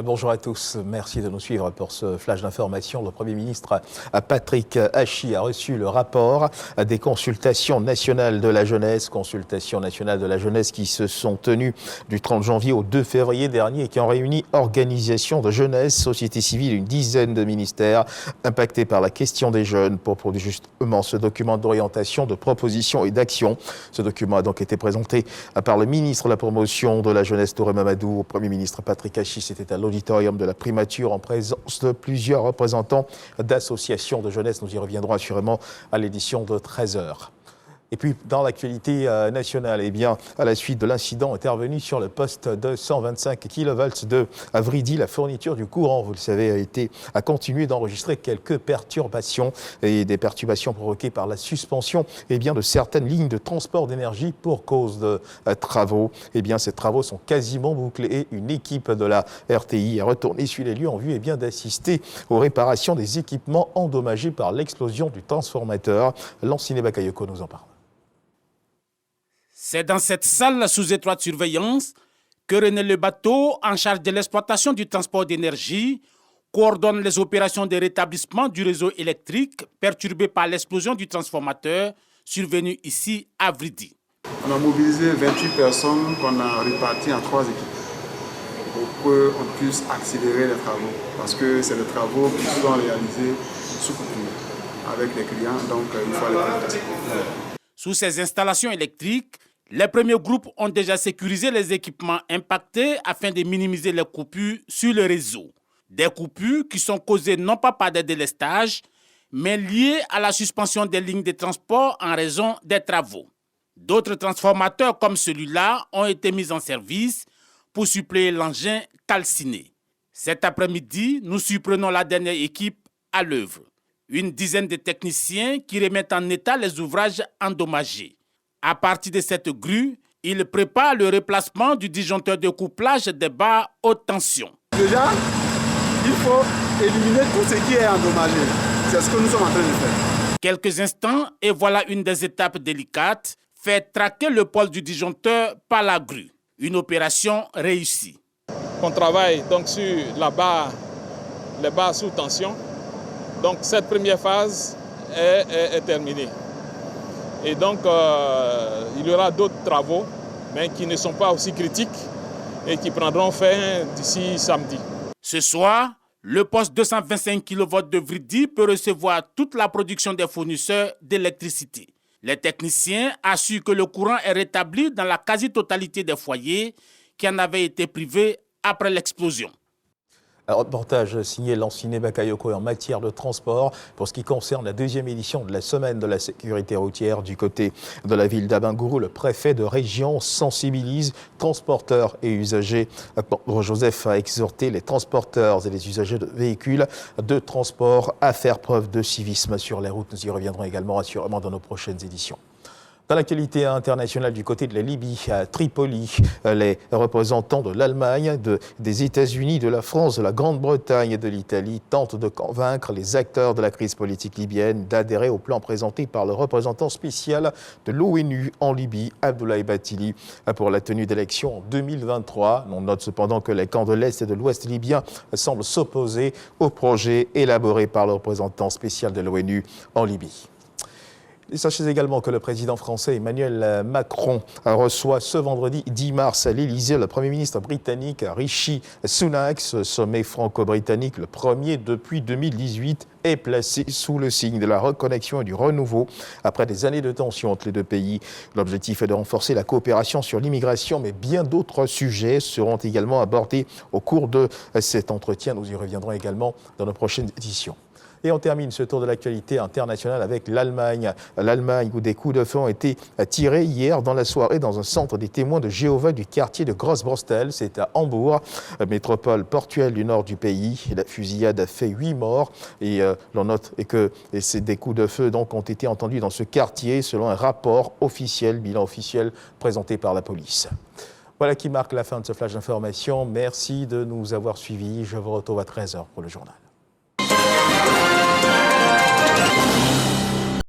Bonjour à tous, merci de nous suivre pour ce flash d'information. Le Premier ministre Patrick Hachi a reçu le rapport des consultations nationales de la jeunesse, qui se sont tenues du 30 janvier au 2 février dernier et qui ont réuni organisations de jeunesse, société civile, une dizaine de ministères impactés par la question des jeunes pour produire justement ce document d'orientation, de propositions et d'actions. Ce document a donc été présenté par le ministre de la Promotion de la jeunesse, Touré Mamadou, au Premier ministre Patrick Hachi. C'était à l'auditorium de la primature en présence de plusieurs représentants d'associations de jeunesse. Nous y reviendrons assurément à l'édition de 13h. Et puis, dans l'actualité nationale, à la suite de l'incident intervenu sur le poste de 125 kV de Vridy, la fourniture du courant, vous le savez, a continué d'enregistrer quelques perturbations et des perturbations provoquées par la suspension de certaines lignes de transport d'énergie pour cause de travaux. Ces travaux sont quasiment bouclés et une équipe de la RTI est retournée sur les lieux en vue d'assister aux réparations des équipements endommagés par l'explosion du transformateur. Lanciné Bakayoko nous en parle. C'est dans cette salle sous étroite surveillance que René Le Bateau, en charge de l'exploitation du transport d'énergie, coordonne les opérations de rétablissement du réseau électrique perturbé par l'explosion du transformateur survenu ici à Vridy. On a mobilisé 28 personnes qu'on a réparties en 3 équipes pour qu'on puisse accélérer les travaux. Parce que c'est des travaux qui sont réalisés sous coupure avec les clients, donc il faut aller plus vite. Sous ces installations électriques, les premiers groupes ont déjà sécurisé les équipements impactés afin de minimiser les coupures sur le réseau. Des coupures qui sont causées non pas par des délestages, mais liées à la suspension des lignes de transport en raison des travaux. D'autres transformateurs comme celui-là ont été mis en service pour suppléer l'engin calciné. Cet après-midi, nous surprenons la dernière équipe à l'œuvre. Une dizaine de techniciens qui remettent en état les ouvrages endommagés. À partir de cette grue, ils préparent le remplacement du disjoncteur de couplage des barres haute tension. Déjà, il faut éliminer tout ce qui est endommagé. C'est ce que nous sommes en train de faire. Quelques instants et voilà une des étapes délicates, faire traquer le pôle du disjoncteur par la grue. Une opération réussie. On travaille donc sur les barres sous tension. Donc cette première phase est terminée. Et donc il y aura d'autres travaux, mais qui ne sont pas aussi critiques et qui prendront fin d'ici samedi. Ce soir, le poste 225 kV de Vridy peut recevoir toute la production des fournisseurs d'électricité. Les techniciens assurent que le courant est rétabli dans la quasi-totalité des foyers qui en avaient été privés après l'explosion. Un reportage signé Lanciné Bakayoko en matière de transport pour ce qui concerne la deuxième édition de la semaine de la sécurité routière du côté de la ville d'Abangourou. Le préfet de région sensibilise transporteurs et usagers. Joseph a exhorté les transporteurs et les usagers de véhicules de transport à faire preuve de civisme sur les routes. Nous y reviendrons également assurément dans nos prochaines éditions. Dans l'actualité internationale du côté de la Libye, à Tripoli, les représentants de l'Allemagne, des États-Unis, de la France, de la Grande-Bretagne et de l'Italie tentent de convaincre les acteurs de la crise politique libyenne d'adhérer au plan présenté par le représentant spécial de l'ONU en Libye, Abdoulaye Bathily, pour la tenue d'élections en 2023. On note cependant que les camps de l'Est et de l'Ouest libyens semblent s'opposer au projet élaboré par le représentant spécial de l'ONU en Libye. Et sachez également que le président français Emmanuel Macron reçoit ce vendredi 10 mars à l'Élysée le Premier ministre britannique Rishi Sunak. Ce sommet franco-britannique, le premier depuis 2018, est placé sous le signe de la reconnexion et du renouveau après des années de tension entre les deux pays. L'objectif est de renforcer la coopération sur l'immigration, mais bien d'autres sujets seront également abordés au cours de cet entretien. Nous y reviendrons également dans nos prochaines éditions. Et on termine ce tour de l'actualité internationale avec l'Allemagne. L'Allemagne où des coups de feu ont été tirés hier dans la soirée dans un centre des témoins de Jéhovah du quartier de Grossborstel. C'est à Hambourg, métropole portuaire du nord du pays. La fusillade a fait 8 morts. Et l'on note que des coups de feu donc, ont été entendus dans ce quartier selon un rapport officiel, bilan officiel présenté par la police. Voilà qui marque la fin de ce flash d'information. Merci de nous avoir suivis. Je vous retrouve à 13h pour le journal.